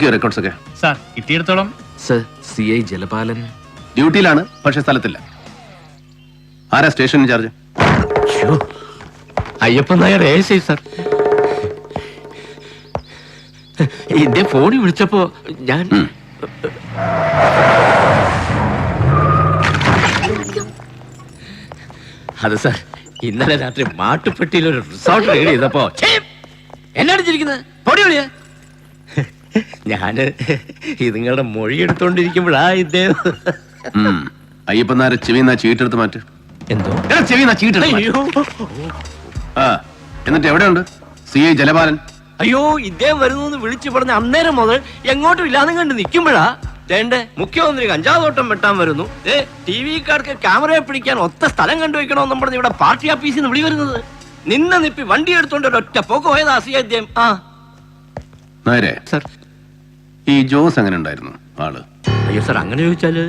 നോക്കിയോ റെക്കോർഡ്സ് ഒക്കെ? സാർ കിട്ടിയിടത്തോളം. സർ, CI ജലപാലൻ ഡ്യൂട്ടിയിലാണ്, പക്ഷെ സ്ഥലത്തില്ല. ആരാ station incharge? Ayyappan Nair ASI sir. എന്റെ ഫോണിൽ വിളിച്ചപ്പോ ഞാൻ അത് സാർ, ഇന്നലെ രാത്രി മാട്ടുപ്പെട്ടിയിൽ ഒരു റിസോർട്ട് റെയ്ഡ് ചെയ്തപ്പോ എന്നടിച്ചിരിക്കുന്നത് പൊടി വിളിയ ഞാന് ഇതുങ്ങളുടെ മൊഴി എടുത്തോണ്ടിരിക്കുമ്പോഴാ ഇദ്ദേഹം. അയ്യപ്പൻ നായർ ചെവിന്നാ ചീട്ടെടുത്ത് മാറ്റ്. എന്തോ ചെവിന്നാ ചീട്ടെടുത്ത്. എന്നിട്ട് എവിടെയുണ്ട് CI ജലപാലൻ? അയ്യോ, ഇദ്ദേഹം വരുന്നു വിളിച്ചു പറഞ്ഞ അന്നേരം മുതൽ എങ്ങോട്ടും ഇല്ലാതെ കണ്ട് നിൽക്കുമ്പോഴാ മുഖ്യമന്ത്രി കഞ്ചാവോട്ടം വെട്ടാൻ വരുന്നു, TV-കാർക്ക് ക്യാമറയെ പിടിക്കാൻ ഒത്ത സ്ഥലം കണ്ടുവെക്കണമെന്നും പറഞ്ഞ് ഇവിടെ പാർട്ടി ഓഫീസിൽ നിന്ന് വിളി വരുന്നത്. നിന്ന നിപ്പി വണ്ടി എടുത്തോണ്ട് ഒറ്റ പോക്ക് പോയതാ അദ്ദേഹം. നേരെ സർ, ഈ ജോസ് എങ്ങനെ ഉണ്ടായിരുന്നു ആള്? അയ്യോ സാർ, അങ്ങനെ ചോദിച്ചാല്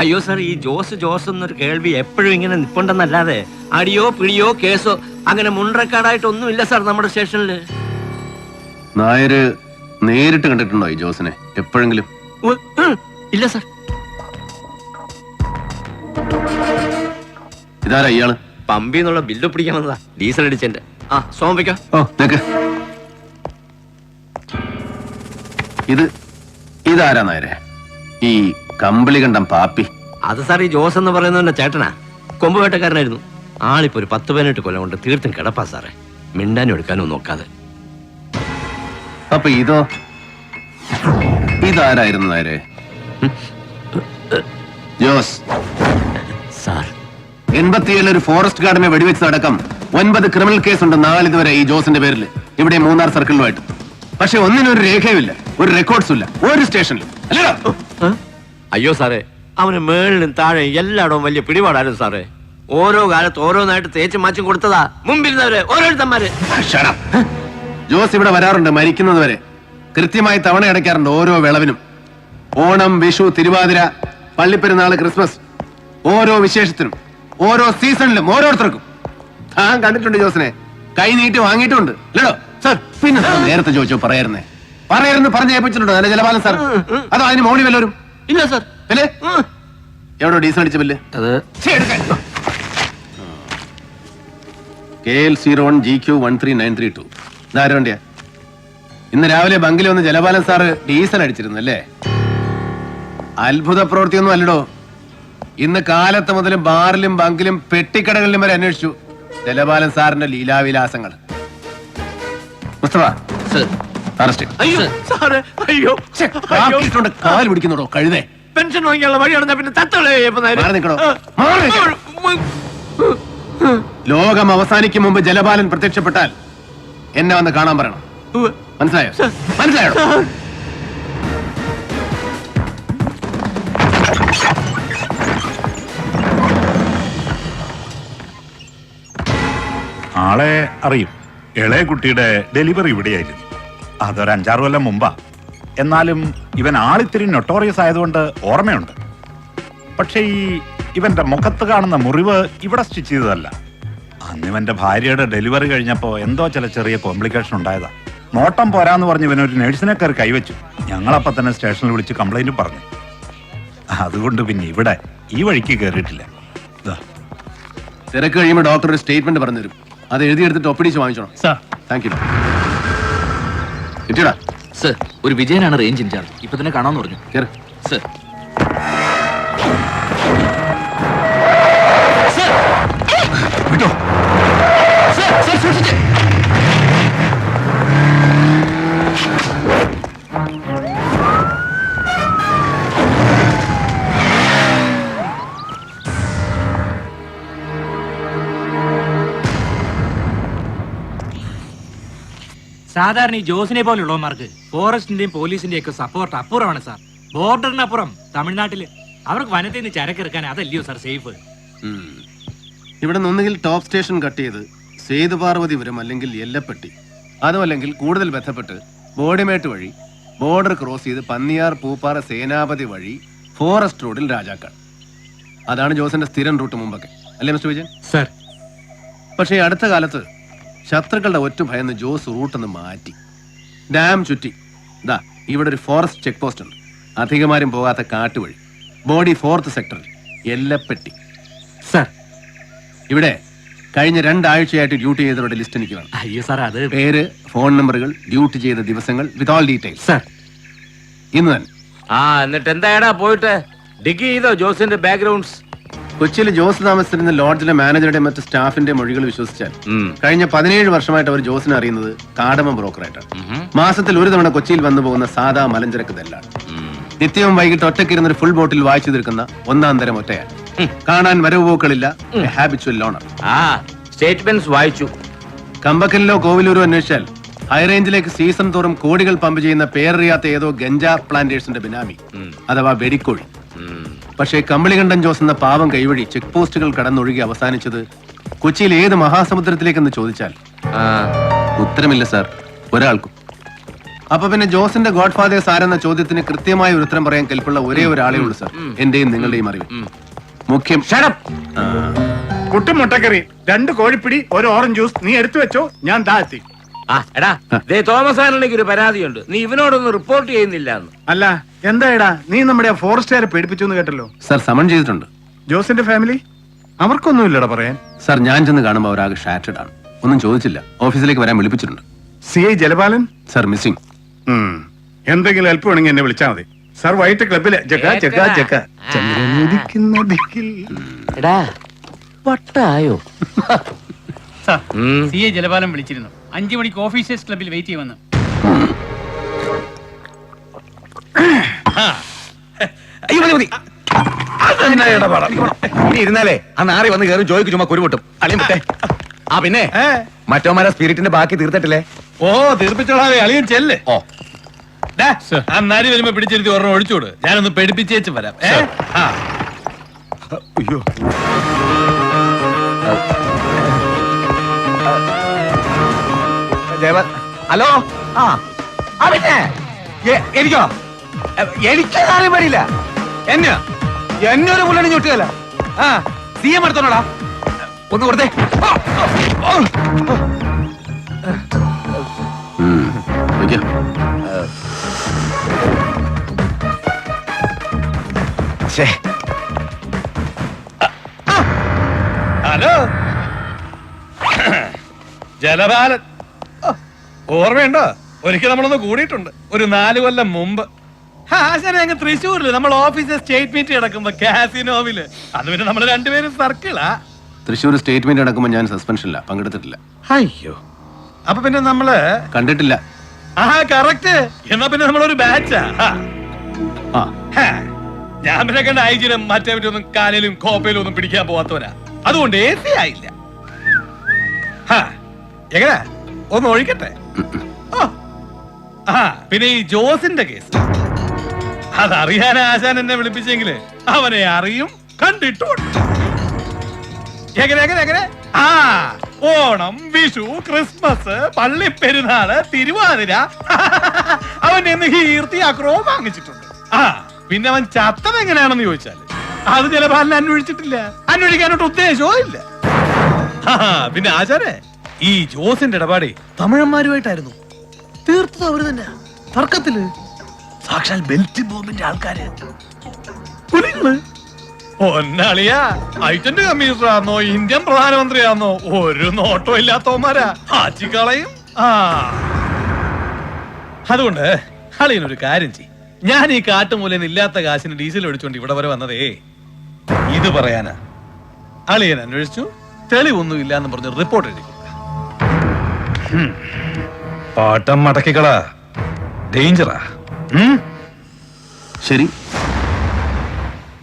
അയ്യോ സാർ, ഈ ജോസ് എന്നൊരു കേൾവി എപ്പോഴും ഇങ്ങനെ നിപ്പുണ്ടെന്നല്ലാതെ അടിയോ പിടിയോ കേസോ അങ്ങനെ മുൻറെക്കാർഡായിട്ടൊന്നും ഇല്ല സാർ നമ്മുടെ സ്റ്റേഷനില്. നായര് നേരിട്ട് കണ്ടിട്ടുണ്ടോ ഈ ജോസിനെ എപ്പോഴെങ്കിലും? ഇല്ല സാർ. ഇതാരാ ഇയാള്? പമ്പിന്നുള്ള ബില്ല് പിടിക്കാൻ വന്നതാ, ഡീസൽ അടിച്ചെന്റെ. സോമിക്കോ. ഇതാരാ നായരെ? ഈ കമ്പിളി കണ്ടം പാപ്പി? അത് സാർ, ഈ ജോസ് എന്ന് പറയുന്നവന്റെ ചേട്ടനാ, കൊമ്പുവേട്ടക്കാരനായിരുന്നു. ആളിപ്പോ ഒരു 10-18 കൊല്ലം കൊണ്ട് തീർത്തും കിടപ്പാ സാറേ, മിണ്ടാനും എടുക്കാനും നോക്കാതെ. അപ്പൊ ഇതാരായിരുന്നു നേരെ? ജോസ് സാർ, 87 ഒരു ഫോറസ്റ്റ് ഗാർഡിനെ വെടിവെച്ചതടക്കം 9 ക്രിമിനൽ കേസ് ഉണ്ട് നാളിതുവരെ ഈ ജോസിന്റെ പേരിൽ, ഇവിടെ മൂന്നാർ സർക്കിളിലുമായിട്ട്. പക്ഷെ ഒന്നിനും ഒരു രേഖയുമില്ല, ഒരു റെക്കോർഡ്സും ഇല്ല ഒരു സ്റ്റേഷനിൽ. അയ്യോ സാറേ, അവന് മേളിലും താഴെ എല്ലായിടവും വലിയ പിടിപാടായിരുന്നു സാറേ. ഓരോ കാലത്ത് ഓരോന്നായിട്ട് തേച്ച് മാച്ചും കൊടുത്തതാ മുമ്പിരുന്നവര് ഓരോരുത്തന്മാര്. ജോസ് ഇവിടെ വരാറുണ്ട് മരിക്കുന്നത് വരെ. കൃത്യമായി തവണ അടയ്ക്കാറുണ്ട് ഓരോ വിളവിനും. ഓണം, വിഷു, തിരുവാതിര, പള്ളിപ്പെരുന്നാള്, ക്രിസ്മസ്, ഓരോ വിശേഷത്തിനും ഓരോ സീസണിലും ഓരോരുത്തർക്കും. താൻ കണ്ടിട്ടുണ്ട് ജോസിനെ, കൈ നീട്ടി വാങ്ങിയിട്ടുണ്ട് അല്ലടോ സാർ? പിന്നെ നേരത്തെ ചോദിച്ചോ പറയായിരുന്നേ? പറഞ്ഞു ഏൽപ്പിച്ചിട്ടുണ്ടോ നല്ല ജലപാലൻ സാർ? അതോ അതിന് മോണി വല്ലവരും? ഇല്ല സാർ. അല്ലേ? എവിടോ ഡീസൽ അടിച്ച ബില്ല്? KL01 GQ 13932. ഇതാരോ വണ്ടിയാ? ഇന്ന് രാവിലെ ബങ്കിൽ വന്ന് ജലപാലൻ സാറ് ഡീസൽ അടിച്ചിരുന്നു അല്ലേ? അത്ഭുത പ്രവൃത്തിയൊന്നും അല്ലടോ. ഇന്ന് കാലത്ത് മുതൽ ബാറിലും ബങ്കിലും പെട്ടിക്കടകളിലും വരെ അന്വേഷിച്ചു ജലപാലൻ സാറിന്റെ ലീലാവിലാസങ്ങൾ. മുസ്തഫ അറസ്റ്റ്. കാൽ പിടിക്കുന്നുണ്ടോ കഴുതേ? പെൻഷൻ വാങ്ങിയുള്ള വഴിയാണ് പിന്നെ തത്തളേ. ലോകം അവസാനിക്കും മുമ്പ് ജലപാലൻ പ്രത്യക്ഷപ്പെട്ടാൽ എന്നെ വന്ന് കാണാൻ പറയണം. മനസ്സിലായോ? മനസ്സിലായോ? ആളെ അറിയും. ഇളയ കുട്ടിയുടെ ഡെലിവറി ഇവിടെയായിരുന്നു. അതൊരു 5-6 കൊല്ലം മുമ്പാ. എന്നാലും ഇവൻ ആളിത്തിരി നൊട്ടോറിയസ് ആയതുകൊണ്ട് ഓർമ്മയുണ്ട്. പക്ഷെ ഇവന്റെ മുഖത്ത് കാണുന്ന മുറിവ് ഇവിടെ സ്റ്റിച്ച് ചെയ്തതല്ല. അന്ന് ഇവന്റെ ഭാര്യയുടെ ഡെലിവറി കഴിഞ്ഞപ്പോ എന്തോ ചില ചെറിയ കോംപ്ലിക്കേഷൻ ഉണ്ടായതാ. നോട്ടം പോരാന്ന് പറഞ്ഞ് ഇവനൊരു നഴ്സിനെ കയറി കൈവച്ചു. ഞങ്ങളപ്പോ തന്നെ സ്റ്റേഷനിൽ വിളിച്ച് കംപ്ലൈന്റ് പറഞ്ഞു. അതുകൊണ്ട് പിന്നെ ഇവിടെ ഈ വഴിക്ക് കയറിയിട്ടില്ല. തിരക്ക് കഴിയുമ്പോൾ ഡോക്ടർ ഒരു സ്റ്റേറ്റ്മെന്റ് പറഞ്ഞു തരും. അത് എഴുതിയെടുത്തിട്ട് ഒപ്പിടിച്ച് വാങ്ങിച്ചോണം. Thank you. കിട്ടിയടാ സർ? ഒരു വിജയനാണ് റേഞ്ച് ഇൻചാർജ്, ഇപ്പൊ തന്നെ കാണാമെന്ന് പറഞ്ഞു. സർ വിട്ടോ. സാധാരണ ഈ ജോസിനെ പോലുള്ളവന്മാർക്ക് ഫോറസ്റ്റിന്റെയും പോലീസിന്റെയും ഒക്കെ സപ്പോർട്ട് അപ്പുറമാണ് സാർ. ബോർഡറിനപ്പുറം തമിഴ്നാട്ടില് അവർക്ക് വനത്തിൽ നിന്ന് ചരക്കിറക്കാൻ അതല്ലയോ സാർ സേഫ്? ഇവിടെ നിന്നൊന്നുകിൽ ടോപ്പ് സ്റ്റേഷൻ കട്ട് ചെയ്ത് സേതുപാർവതിപുരം അല്ലെങ്കിൽ എല്ലപ്പെട്ടി, അതോ അല്ലെങ്കിൽ കൂടുതൽ ബന്ധപ്പെട്ട് ബോഡിമേട്ട് വഴി ബോർഡർ ക്രോസ് ചെയ്ത് പന്നിയാർ, പൂപ്പാറ, സേനാപതി വഴി ഫോറസ്റ്റ് റോഡിൽ രാജാക്കാട്. അതാണ് ജോസിന്റെ സ്ഥിരം റൂട്ട് മുമ്പൊക്കെ, അല്ലേ മിസ്റ്റർ വിജയൻ? സർ. പക്ഷേ അടുത്ത കാലത്ത് ശത്രുക്കളുടെ ഒറ്റ ഭയന്ന് ജോസ് റൂട്ടൊന്ന് മാറ്റി. ഡാം ചുറ്റി ദാ ഇവിടെ ഒരു ഫോറസ്റ്റ് ചെക്ക് പോസ്റ്റ് ഉണ്ട്, അധികമാരും പോകാത്ത കാട്ടുവഴി, ബോഡി 4th സെക്ടറിൽ, എല്ലപ്പെട്ടി. സാർ ഇവിടെ കഴിഞ്ഞ 2 ആഴ്ചയായിട്ട് ഡ്യൂട്ടി ചെയ്തവരുടെ ലിസ്റ്റ് എനിക്ക് വേണം. അയ്യോ സാർ അത് പേര്, ഫോൺ നമ്പറുകൾ, ഡ്യൂട്ടി ചെയ്ത ദിവസങ്ങൾ വിത്ത് ഓൾ ഡീറ്റെയിൽസ്. സാർ ഇന്ന് തന്നെ. എന്നിട്ട് എന്തായടാ പോയിട്ട് ഡിഗ് ചെയ്തോ ജോസിന്റെ ബാക്ക്ഗ്രൗണ്ട്സ്? കൊച്ചിയിൽ ജോസ് താമസിച്ചിരുന്ന ലോഡ്ജിലെ മാനേജറുടെ മറ്റ് സ്റ്റാഫിന്റെ മൊഴികൾ വിശ്വസിച്ചാൽ കഴിഞ്ഞ 17 വർഷമായിട്ട് അവർ ജോസിനെ അറിയുന്നത് കാടമ ബ്രോക്കറായിട്ടാണ്. മാസത്തിൽ ഒരു തവണ കൊച്ചിയിൽ വന്നു പോകുന്ന സാധാ മലഞ്ചരക്ക് ദല്ലാണ്. നിത്യവും വൈകിട്ട് ഒറ്റയ്ക്കിരുന്നൊരു ഫുൾ ബോട്ടിൽ വായിച്ചു തീർക്കുന്ന 1-ാം തരം ഒറ്റയാണ്. കാണാൻ വരവ് പോക്കളില്ല, ഹാബിച്വൽ ലോണർ. സ്റ്റേറ്റ്മെന്റ്സ് വായിച്ചു. കമ്പക്കലിലോ കോവിലൂരോ അന്വേഷിച്ചാൽ ഹൈറേഞ്ചിലേക്ക് സീസൺ തോറും കോടികൾ പമ്പ് ചെയ്യുന്ന പേരറിയാത്ത ഏതോ ഗഞ്ച പ്ലാന്റേഴ്സിന്റെ ബിനാമി അഥവാ വെടിക്കോഴി. പക്ഷേ കമ്പളികണ്ഠൻ ജോസ് എന്ന പാവം കൈവഴി ചെക്ക് പോസ്റ്റുകൾ കടന്നൊഴുകി അവസാനിച്ചത് കൊച്ചിയിൽ ഏത് മഹാസമുദ്രത്തിലേക്കെന്ന് ചോദിച്ചാൽ ഉത്തരമില്ല സാർ, ഒരാൾക്കും. അപ്പൊ പിന്നെ ജോസിന്റെ ഗോഡ് ഫാദേഴ്സ് ആരെന്ന ചോദ്യത്തിന് കൃത്യമായ ഒരു ഉത്തരം പറയാൻ കെൽപ്പുള്ള ഒരേ ഒരാളേ ഉള്ളൂ സാർ, എന്റെയും നിങ്ങളുടെയും അറിവ്. മുഖ്യം കുട്ടും മുട്ടക്കറി, 2 കോഴിപ്പിടി, 1 ഓറഞ്ച് ജ്യൂസ് നീ എടുത്തു വെച്ചോ, ഞാൻ താഴ്ത്തി. എടാ തോമസ് ആന്റണിക്ക് ഒരു പരാതിയുണ്ട്, നീ ഇവനോടൊന്നും റിപ്പോർട്ട് ചെയ്യുന്നില്ല. അല്ല എന്താ നീ നമ്മുടെ ഫോറസ്റ്റുകാരെ പേടിപ്പിച്ചു എന്ന് കേട്ടല്ലോ. സാർ സമൺ ചെയ്തിട്ടുണ്ട്. ജോസിന്റെ ഫാമിലി അവർക്കൊന്നും ഇല്ലടാ പറയാൻ. സാർ ഞാൻ ചെന്ന് കാണുമ്പോൾ അവരാകെ ഷാറ്റഡ് ആണ്. ഒന്നും ചോദിച്ചില്ല, ഓഫീസിലേക്ക് വരാൻ വിളിപ്പിച്ചിട്ടുണ്ട്. CI ജലപാലൻ sir missing. എന്തെങ്കിലും ഹെൽപ്പ് വേണമെങ്കിൽ എന്നെ വിളിച്ചാൽ മതി. സാർ വൈകിട്ട് ക്ലബില് എടാ വട്ടായോ? CA ജലപാലം വിളിച്ചിരുന്നു. 5 മണിക്ക് ഓഫീസേഴ്സ് ക്ലബിൽ വെയിറ്റ് ചെയ്യുമെന്ന്. ഇരുന്നാലേ ആ നാറി വന്ന് കയറി ജോയ്ക്ക് ചുമ്മാ കുരുമുട്ടും അളിയും വിട്ടെ. പിന്നെ മറ്റോമാരെ സ്പിരിറ്റിന്റെ ബാക്കി തീർത്തിട്ടില്ലേ? തീർപ്പിച്ചോളാവേ, അളിയൻ ചെല്ല്. അന്നാരി വരുമ്പോ പിടിച്ചിരുത്തി ഒരെണ്ണം ഒഴിച്ചോട്, ഞാനൊന്ന് പെടിപ്പിച്ചേച്ച് വരാം. അയ്യോ ഹലോ. പിന്നെ എനിക്കോ എനിക്കറിയാൻ പാടില്ല. എന്നൊരു പുള്ളി ചുട്ടുകല്ല. CM എടുത്തോളാ, ഒന്ന് കൊടുത്തേ. ഹലോ ജലപാലൻ, ഓർമ്മയുണ്ടോ? ഒരിക്കൽ നമ്മളൊന്ന് കൂടിയിട്ടുണ്ട്, ഒരു 4 കൊല്ലം മുമ്പ്. അങ്ങ് തൃശ്ശൂരില് നമ്മൾ ഓഫീസിൽ സ്റ്റേറ്റ് മീറ്റ് കിടക്കുമ്പോ കാസിനോവില്. അത് പിന്നെ നമ്മള് രണ്ടുപേരും സർക്കിളാ. തൃശ്ശൂർ സ്റ്റേറ്റ്മെന്റ് നടക്കുമ്പോൾ ഞാൻ സസ്പെൻഷനില്ല, പങ്കെടുത്തിട്ടില്ല. അയ്യോ, അപ്പൊ പിന്നെ നമ്മള് കണ്ടിട്ടില്ല. കറക്റ്റ്. എന്നാ പിന്നെ നമ്മളൊരു ബാച്ചാ. ഞാൻ പിന്നെ കണ്ട ഐജിനും മറ്റേ ഒന്നും കാലയിലും കോപ്പയിലും ഒന്നും പിടിക്കാൻ പോവാത്തവരാ. അതുകൊണ്ട് AC ആയില്ല. എങ്ങനെ ഒന്ന് ഒഴിക്കട്ടെ. പിന്നെ ഈ ജോസിന്റെ കേസ് അതറിയാൻ ആശാൻ എന്നെ വിളിപ്പിച്ചെങ്കില് അവനെ അറിയും, കണ്ടിട്ടുണ്ട്. എങ്ങനെ ഓണം, വിഷു, ക്രിസ്മസ്, പള്ളിപ്പെരുന്നാള്, തിരുവാതിര അവന്റെ കീർത്തി അക്രമം വാങ്ങിച്ചിട്ടുണ്ട്. പിന്നെ അവൻ ചത്തത് എങ്ങനെയാണെന്ന് ചോദിച്ചാല് അത് ജലപാലനെ അന്വേഷിച്ചിട്ടില്ല, അന്വേഷിക്കാനോട്ട് ഉദ്ദേശവും ഇല്ല. പിന്നെ ആചാരേ, ഈ ജോസിന്റെ ഇടപാടേ തമിഴന്മാരുമായിട്ടായിരുന്നു. തീർത്തത് അവര് തന്നെ, തർക്കത്തില്. സാക്ഷാൽ ബെൽറ്റ് ബോംബിന്റെ ആൾക്കാര്. ഒന്നളിയാ ഐറ്റന്റ് കമ്മീഷണറാന്നോ ഇന്ത്യൻ പ്രധാനമന്ത്രിയാന്നോ ഒരു നോട്ടോ ഇല്ലാത്തവന്മാരാ. ആച്ചിക്കളയും. അതുകൊണ്ട് അളിയനൊരു കാര്യം ചെയ്യും. ഞാൻ ഈ കാട്ടുമൂലന്ന് ഇല്ലാത്ത കാശിന് ഡീസൽ ഒഴിച്ചോണ്ട് ഇവിടെ വരെ വന്നതേ ഇത് പറയാനാ. അളിയൻ അന്വേഷിച്ചു, തെളിവൊന്നും ഇല്ലാന്ന് പറഞ്ഞ് റിപ്പോർട്ട് എഴുതി. പാട്ടം മടക്കിക്കളാ, ഡേഞ്ചറാ. ശരി,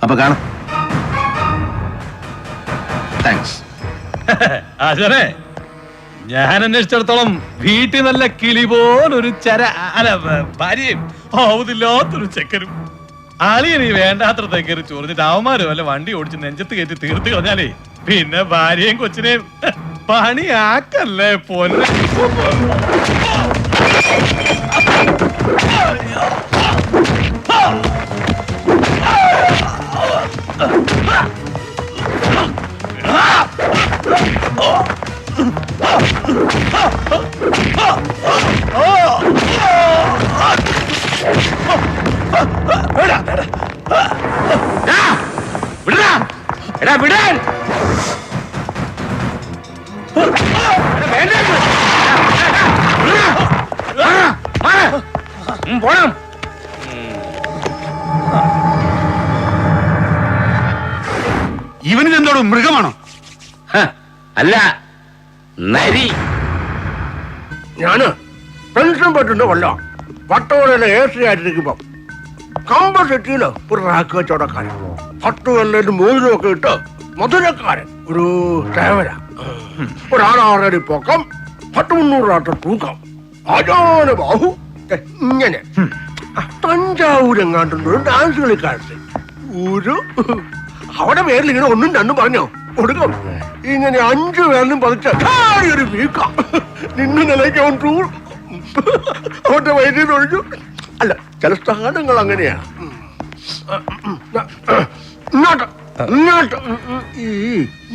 അപ്പൊ കാണാം. താങ്ക്സ്. ആശാനെ, ഞാൻ അന്വേഷിച്ചിടത്തോളം വീട്ടിൽ നല്ല കിളി പോലൊരു ഭാര്യയും ആവുന്നില്ലാത്തൊരു ചെക്കനും. അളിയനീ വേണ്ടാത്ര തെക്കറി ചോറിഞ്ഞിട്ട് അവന്മാരും വല്ല വണ്ടി ഓടിച്ച് നെഞ്ചത്ത് കയറ്റി തീർത്ത് കളഞ്ഞാലേ പിന്നെ ഭാര്യയും കൊച്ചിനെയും പണിയാക്കല്ലേ പൊന്നെ. Oh! എടാ വിടാൻ. എടാ, വേണ്ട. പോണം. ഇവനിതെന്തോട് മൃഗമാണോ? അല്ല, നരി. ഞാന് പെൻഷൻ പറ്റുന്ന കൊല്ല പട്ടോളയിലെ ഏഷ്യായിട്ടിരിക്കുമ്പോ കമ്പസിറ്റിയില് ഒരു റാക്ക് കച്ചവടക്കാരൻ പട്ടുവല്ലും മോതിരമൊക്കെ ഇട്ട് മധുരക്കാരൻ ഒരു സേവന ഒരാളാറടി പൊക്കം 300 തൂക്കം അജാന ബാഹു ഇങ്ങനെ തഞ്ചാവൂരെങ്ങാണ്ടുണ്ട് ഒരു ഡാൻസ് കളിക്കാരൻ ഒരു അവിടെ പേരിൽ ഇങ്ങനെ ഒന്നും രണ്ടും പറഞ്ഞോ കൊടുക്കും ഇങ്ങനെ 5 പേരിലും പതിച്ച ഒരു വീക്ക നിന്ന് നിലയ്ക്ക് അവൻ ടൂർ അവന്റെ വൈദ്യുതി ഒഴിച്ചു. അല്ല ചില സ്ഥാനങ്ങൾ അങ്ങനെയാ. ഇങ്ങോട്ട് ഇങ്ങോട്ട് ഈ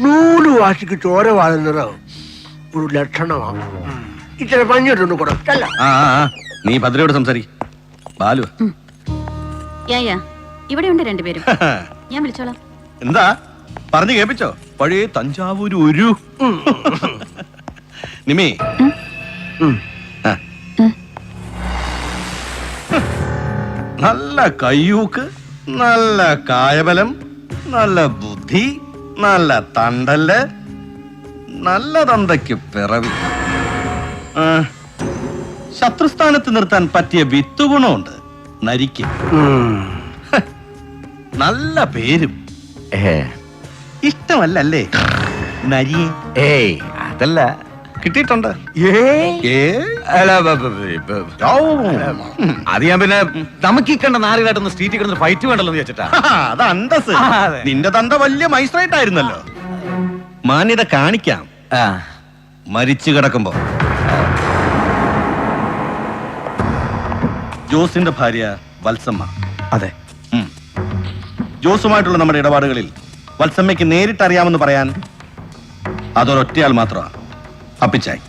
നൂല് വാശിക്ക് ചോര വാഴുന്നത് ഒരു ലക്ഷണമാണ്. ഇച്ചിരി പഞ്ഞിട്ടൊന്ന് കൊടുക്കല്ല. നീ ഭദ്രയോട് സംസാരി. ബാലു ഇവിടെ ഉണ്ട് രണ്ടുപേരും. ഞാൻ വിളിച്ചോളാം. എന്താ പറഞ്ഞു കേൾപ്പിച്ചോ? പഴയ തഞ്ചാവൂര് ഒരു നിമി നല്ല കയ്യൂക്ക്, നല്ല കായബലം, നല്ല ബുദ്ധി, നല്ല തണ്ടല്, നല്ല തന്തയ്ക്ക് പിറവി, ശത്രുസ്ഥാനത്ത് നിർത്താൻ പറ്റിയ വിത്തുഗുണമുണ്ട് നരിക്ക്. നല്ല പേരും. ഇഷ്ടമല്ലേ നരിയെ? ഏയ് അതല്ല കിട്ടിയിട്ടുണ്ട്. അത് ഞാൻ പിന്നെ നമുക്ക് ഈ കണ്ട നാലുകാട്ടൊന്ന് സ്ട്രീറ്റിൽ കിടന്ന് ഫൈറ്റ് വേണ്ടല്ലോ എന്ന് വെച്ചിട്ടാ. അത് അന്തസ്. നിന്റെ തന്ത വലിയ മജിസ്ട്രേറ്റ് ആയിരുന്നല്ലോ. മാന്യത കാണിക്കാം മരിച്ചു കിടക്കുമ്പോ. ജോസിന്റെ ഭാര്യ വത്സമ്മ. അതെ. ജോസുമായിട്ടുള്ള നമ്മുടെ ഇടപാടുകളിൽ വത്സമ്മയ്ക്ക് നേരിട്ട് അറിയാമെന്ന് പറയാൻ അതൊരൊറ്റയാൾ മാത്രമാണ്, അപ്പിച്ചായി.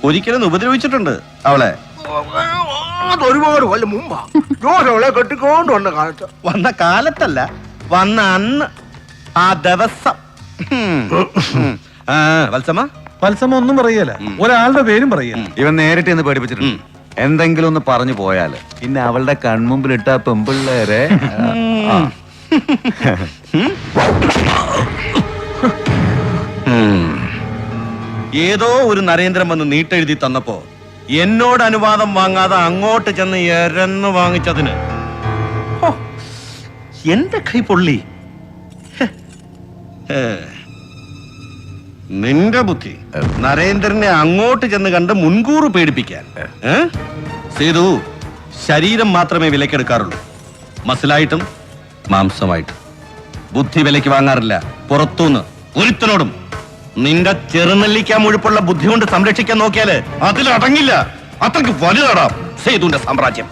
ഒരിക്കലും ഉപദ്രവിച്ചിട്ടുണ്ട് അവളെ. അതൊരുപാട് കൊല്ലം മുമ്പാ ജോസ് അവളെ കെട്ടിക്കൊണ്ട് വന്ന കാലത്ത്. വന്ന കാലത്തല്ല, വന്ന അന്ന്, ആ ദിവസം. വത്സമ്മ പത്സമ ഒന്നും പറയല, ഒരാളുടെ പേരും പറയല. ഇവൻ നേരിട്ട് എന്ന് പേടിപ്പിച്ചിട്ടുണ്ട്. എന്തെങ്കിലും ഒന്ന് പറഞ്ഞു പോയാല് പിന്നെ അവളുടെ കൺമുമ്പിലിട്ട പെമ്പിള്ളേരെ ഏതോ ഒരു നരേന്ദ്രൻ വന്ന് നീട്ടെഴുതി തന്നപ്പോ എന്നോട് അനുവാദം വാങ്ങാതെ അങ്ങോട്ട് ചെന്ന് എരന്ന് വാങ്ങിച്ചതിന് എന്റെ കൈ പൊള്ളി. നിന്റെ ബുദ്ധി നരേന്ദ്രനെ അങ്ങോട്ട് ചെന്ന് കണ്ട് മുൻകൂർ പേടിപ്പിക്കാൻ. സേതു ശരീരം മാത്രമേ വിലക്കെടുക്കാറുള്ളൂ, മസിലായിട്ടും മാംസമായിട്ടും. ബുദ്ധി വിലക്ക് വാങ്ങാറില്ല പുറത്തുനിന്ന് ഒരുത്തനോടും. നിന്റെ ചെറുനെല്ലിക്കാൻ മുഴുപ്പുള്ള ബുദ്ധി കൊണ്ട് സംരക്ഷിക്കാൻ നോക്കിയാല് അതിലടങ്ങില്ല. അത്രയ്ക്ക് വലുതാടാം സേതുവിന്റെ സാമ്രാജ്യം.